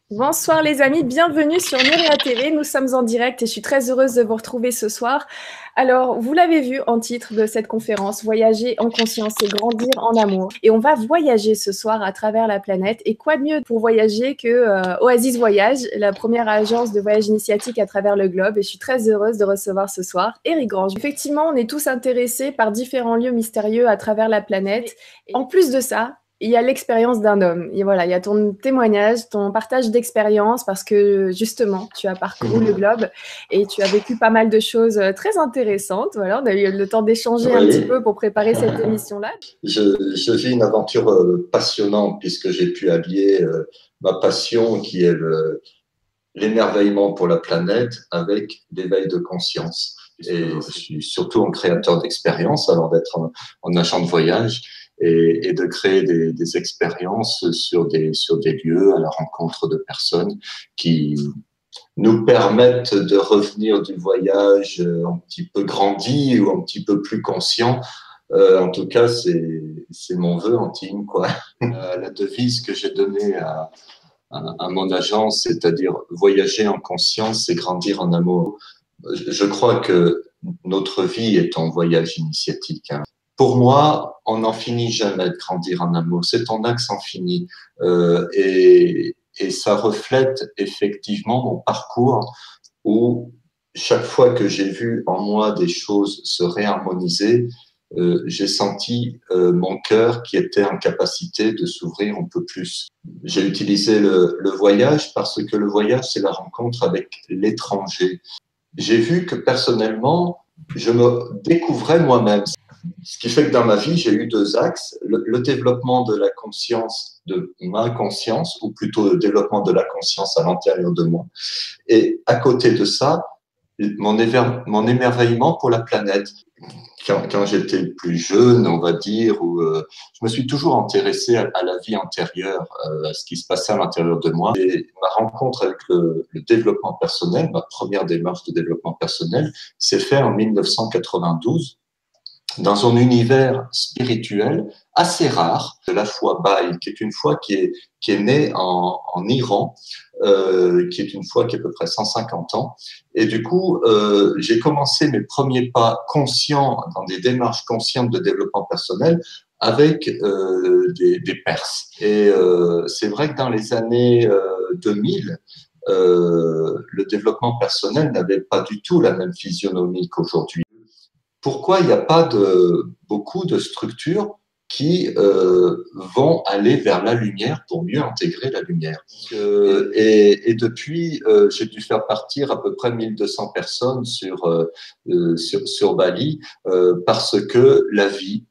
Bonsoir les amis, bienvenue sur Nuria TV. Nous sommes en direct et je suis très heureuse de vous retrouver ce soir. Alors, vous l'avez vu en titre de cette conférence, Voyager en conscience et grandir en amour. Et on va voyager ce soir à travers la planète. Et quoi de mieux pour voyager que Oasis Voyage, la première agence de voyage initiatique à travers le globe. Et je suis très heureuse de recevoir ce soir Eric Grange. Effectivement, on est tous intéressés par différents lieux mystérieux à travers la planète. En plus de ça, il y a l'expérience d'un homme. Et voilà, il y a ton témoignage, ton partage d'expérience, parce que justement, tu as parcouru le globe et tu as vécu pas mal de choses très intéressantes. Voilà, on a eu le temps d'échanger un petit peu pour préparer cette émission-là. Je vis une aventure passionnante puisque j'ai pu allier ma passion qui est l'émerveillement pour la planète avec l'éveil de conscience. Et je suis surtout un créateur d'expériences, alors d'être en agent de voyage et de créer des expériences sur des lieux à la rencontre de personnes qui nous permettent de revenir du voyage un petit peu grandi ou un petit peu plus conscient. En tout cas, c'est mon vœu intime, quoi. La devise que j'ai donnée à mon agence, c'est-à-dire voyager en conscience et grandir en amour. Je crois que notre vie est un voyage initiatique, hein. Pour moi, on n'en finit jamais de grandir en amour. C'est un axe infini. Et ça reflète effectivement mon parcours où chaque fois que j'ai vu en moi des choses se réharmoniser, j'ai senti mon cœur qui était en capacité de s'ouvrir un peu plus. J'ai utilisé le voyage parce que le voyage, c'est la rencontre avec l'étranger. J'ai vu que personnellement, je me découvrais moi-même. Ce qui fait que dans ma vie, j'ai eu deux axes. Le développement de la conscience, de ma conscience, ou plutôt le développement de la conscience à l'intérieur de moi. Et à côté de ça, mon émerveillement pour la planète. Quand j'étais plus jeune, on va dire, où je me suis toujours intéressé à la vie intérieure, à ce qui se passait à l'intérieur de moi. Et ma rencontre avec le développement personnel, ma première démarche de développement personnel, s'est faite en 1992 dans un univers spirituel assez rare, de la foi Baï, qui est une foi qui est née en Iran, qui est une foi qui a à peu près 150 ans. Et du coup, j'ai commencé mes premiers pas conscients, dans des démarches conscientes de développement personnel, avec des Perses. Et c'est vrai que dans les années 2000, le développement personnel n'avait pas du tout la même physionomie qu'aujourd'hui. Pourquoi il n'y a pas beaucoup de structures qui vont aller vers la lumière pour mieux intégrer la lumière. Et depuis, j'ai dû faire partir à peu près 1200 personnes sur Bali parce que la vie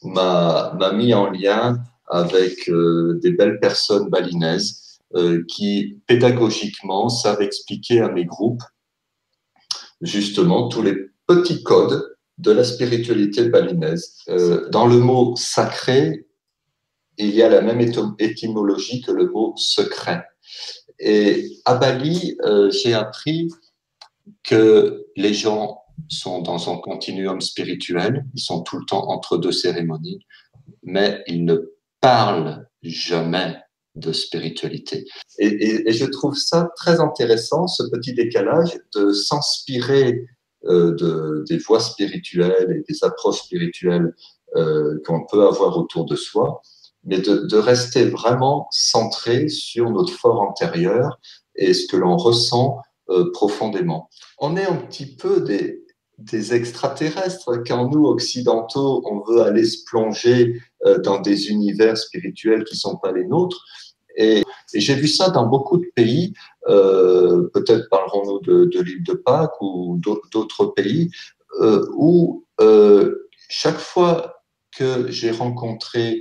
m'a mis en lien avec des belles personnes balinaises qui, pédagogiquement, savent expliquer à mes groupes justement tous les petits codes de la spiritualité balinaise. Dans le mot sacré, il y a la même étymologie que le mot secret. Et à Bali, j'ai appris que les gens sont dans un continuum spirituel, ils sont tout le temps entre deux cérémonies, mais ils ne parlent jamais de spiritualité. Et je trouve ça très intéressant, ce petit décalage de s'inspirer des voies spirituelles et des approches spirituelles qu'on peut avoir autour de soi, mais de rester vraiment centré sur notre fort intérieur et ce que l'on ressent profondément. On est un petit peu des extraterrestres quand nous, occidentaux, on veut aller se plonger dans des univers spirituels qui ne sont pas les nôtres. Et j'ai vu ça dans beaucoup de pays, peut-être parlerons-nous de l'île de Pâques ou d'autres pays, où chaque fois que j'ai rencontré,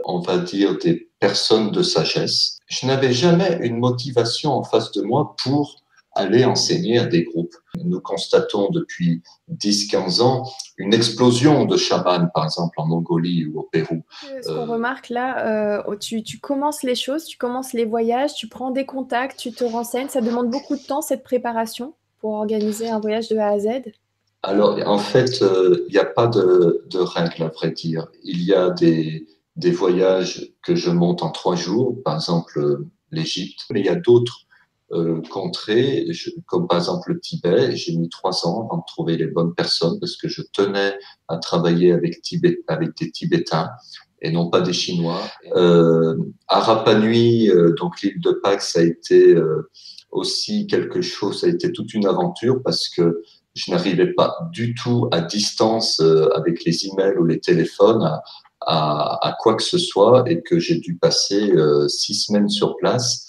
on va dire, des personnes de sagesse, je n'avais jamais une motivation en face de moi pour aller enseigner à des groupes. Nous constatons depuis 10-15 ans une explosion de chamans, par exemple en Mongolie ou au Pérou. Ce qu'on remarque là, tu commences les choses, tu commences les voyages, tu prends des contacts, tu te renseignes. Ça demande beaucoup de temps, cette préparation, pour organiser un voyage de A à Z? Alors, en fait, il n'y a pas de règle, à vrai dire. Il y a des voyages que je monte en 3 jours, par exemple l'Égypte, mais il y a d'autres contrées, comme par exemple le Tibet. J'ai mis 3 ans avant de trouver les bonnes personnes parce que je tenais à travailler avec des Tibétains et non pas des Chinois. À Rapa Nui, donc l'île de Pâques, ça a été aussi quelque chose, ça a été toute une aventure parce que je n'arrivais pas du tout à distance avec les emails ou les téléphones à quoi que ce soit et que j'ai dû passer 6 semaines sur place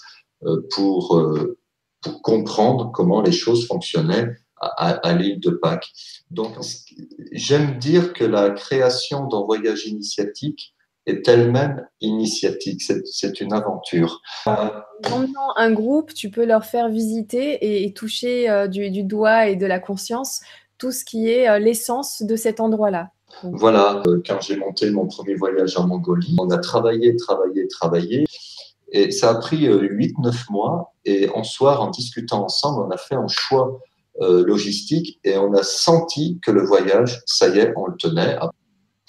pour comprendre comment les choses fonctionnaient à l'île de Pâques. Donc, j'aime dire que la création d'un voyage initiatique est elle-même initiatique, c'est une aventure. En emmenant un groupe, tu peux leur faire visiter et toucher du doigt et de la conscience tout ce qui est l'essence de cet endroit-là. Voilà, quand j'ai monté mon premier voyage en Mongolie, on a travaillé, et ça a pris 8-9 mois. Et un soir, en discutant ensemble, on a fait un choix logistique et on a senti que le voyage, ça y est, on le tenait.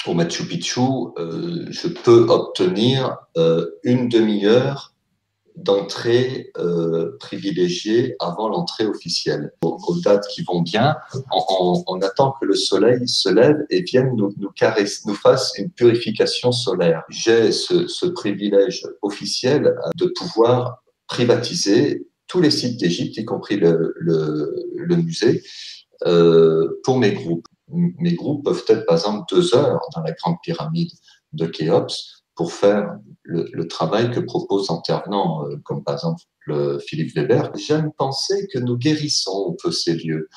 Au Machu Picchu, je peux obtenir une demi-heure d'entrée privilégiée avant l'entrée officielle. Aux dates qui vont bien, on attend que le soleil se lève et vienne nous caresser, nous fasse une purification solaire. J'ai ce privilège officiel de pouvoir privatiser tous les sites d'Égypte, y compris le musée, pour mes groupes. Mes groupes peuvent être, par exemple, 2 heures dans la grande pyramide de Khéops pour faire le travail que proposent intervenants, comme par exemple Philippe Weber. J'aime penser que nous guérissons un peu ces lieux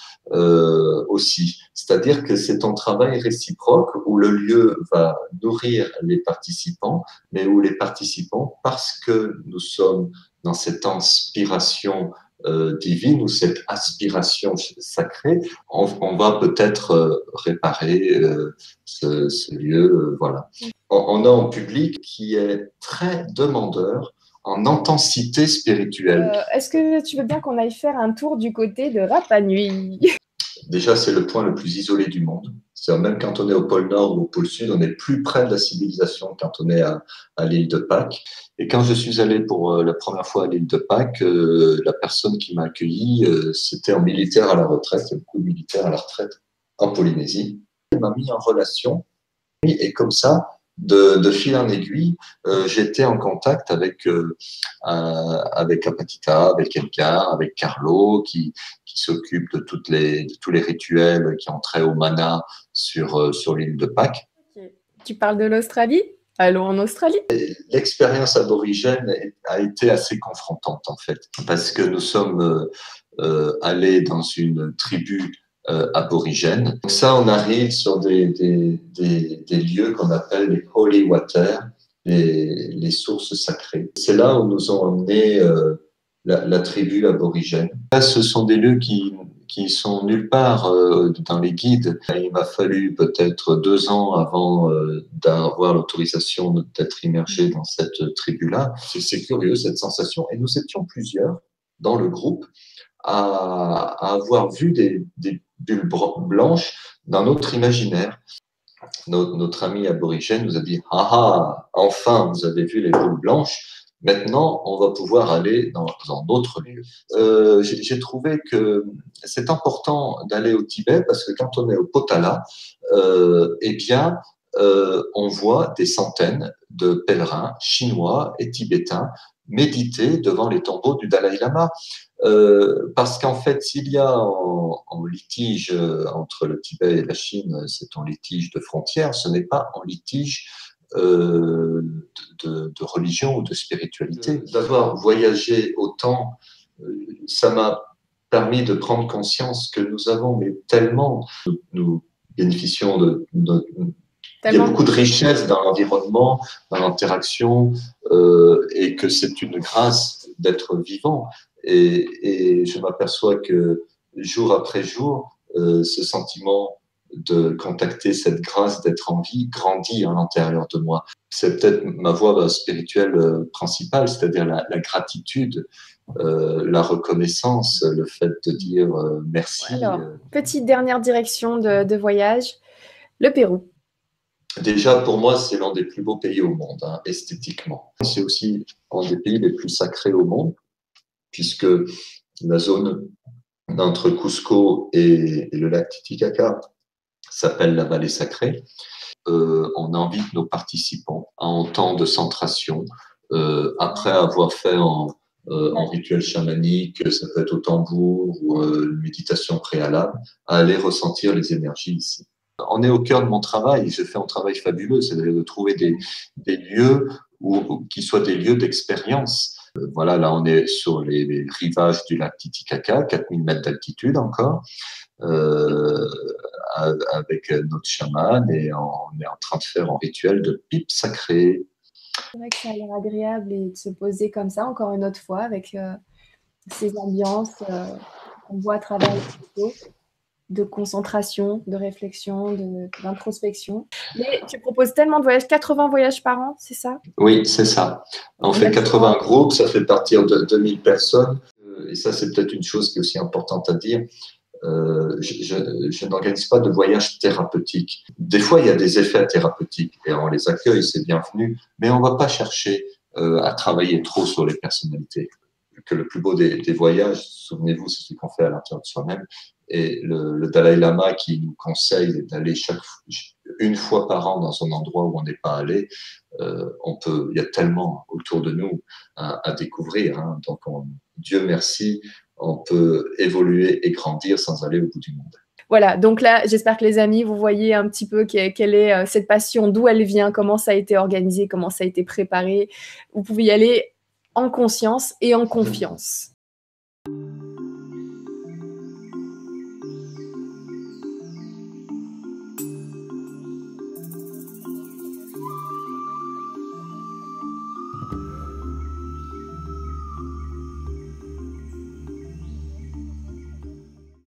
aussi. C'est-à-dire que c'est un travail réciproque où le lieu va nourrir les participants, mais où les participants, parce que nous sommes dans cette inspiration divine ou cette aspiration sacrée, on va peut-être réparer ce lieu. Voilà. On a un public qui est très demandeur en intensité spirituelle. Est-ce que tu veux bien qu'on aille faire un tour du côté de Rapa Nui? Déjà, c'est le point le plus isolé du monde. Même quand on est au pôle Nord ou au pôle Sud, on est plus près de la civilisation quand on est à l'île de Pâques. Et quand je suis allé pour la première fois à l'île de Pâques, la personne qui m'a accueilli, c'était un militaire à la retraite. Il y a beaucoup de militaires à la retraite en Polynésie. Il m'a mis en relation et comme ça, de fil en aiguille, j'étais en contact avec Apatita, avec Edgar, avec Carlo, qui s'occupe de tous les rituels qui ont trait au mana sur l'île de Pâques. Okay. Tu parles de l'Australie? Allons en Australie. L'expérience aborigène a été assez confrontante, en fait, parce que nous sommes allés dans une tribu aborigène. Donc ça, on arrive sur des lieux qu'on appelle les holy water, les sources sacrées. C'est là où nous ont emmené la tribu aborigène. Là, ce sont des lieux qui sont nulle part dans les guides. Il m'a fallu peut-être 2 ans avant d'avoir l'autorisation d'être immergé dans cette tribu-là. C'est curieux, cette sensation. Et nous étions plusieurs dans le groupe à avoir vu des bulles blanches dans notre imaginaire. Notre ami aborigène nous a dit « Ah ah, enfin, vous avez vu les bulles blanches, maintenant, on va pouvoir aller dans d'autres lieux. » J'ai trouvé que c'est important d'aller au Tibet parce que quand on est au Potala, eh bien, on voit des centaines de pèlerins chinois et tibétains méditer devant les tombeaux du Dalai Lama. Parce qu'en fait, s'il y a en litige entre le Tibet et la Chine, c'est un litige de frontières, ce n'est pas un litige de religion ou de spiritualité. D'avoir voyagé autant, ça m'a permis de prendre conscience que nous avons mais tellement, nous bénéficions il y a beaucoup de richesse dans l'environnement, dans l'interaction, et que c'est une grâce d'être vivant. Et je m'aperçois que jour après jour, ce sentiment de contacter cette grâce d'être en vie grandit à l'intérieur de moi. C'est peut-être ma voie spirituelle principale, c'est-à-dire la gratitude, la reconnaissance, le fait de dire merci. Alors, petite dernière direction de voyage, le Pérou. Déjà, pour moi, c'est l'un des plus beaux pays au monde, hein, esthétiquement. C'est aussi un des pays les plus sacrés au monde, puisque la zone entre Cusco et le lac Titicaca s'appelle la vallée sacrée. On invite nos participants à un temps de centration, après avoir fait en rituel chamanique, ça peut être au tambour ou une méditation préalable, à aller ressentir les énergies ici. On est au cœur de mon travail, je fais un travail fabuleux, c'est-à-dire de trouver des lieux qui soient des lieux d'expérience. Voilà, là on est sur les rivages du lac Titicaca, 4000 mètres d'altitude encore, avec notre chaman, et on est en train de faire un rituel de pipe sacrée. C'est vrai que ça a l'air agréable et de se poser comme ça, encore une autre fois, avec ces ambiances qu'on voit à travers les photos, de concentration, de réflexion, d'introspection. Mais tu proposes tellement de voyages, 80 voyages par an, c'est ça? Oui, c'est ça. On fait 80 groupes, ça fait partir de 2000 personnes. Et ça, c'est peut-être une chose qui est aussi importante à dire. Je n'organise pas de voyage thérapeutique. Des fois, il y a des effets thérapeutiques et on les accueille, c'est bienvenu, mais on ne va pas chercher à travailler trop sur les personnalités. Que le plus beau des voyages, souvenez-vous, c'est ce qu'on fait à l'intérieur de soi-même. Et le Dalai Lama qui nous conseille d'aller une fois par an dans un endroit où on n'est pas allé, il y a tellement autour de nous à découvrir. Hein. Donc, Dieu merci, on peut évoluer et grandir sans aller au bout du monde. Voilà, donc là, j'espère que les amis, vous voyez un petit peu quelle est cette passion, d'où elle vient, comment ça a été organisé, comment ça a été préparé. Vous pouvez y aller en conscience et en confiance.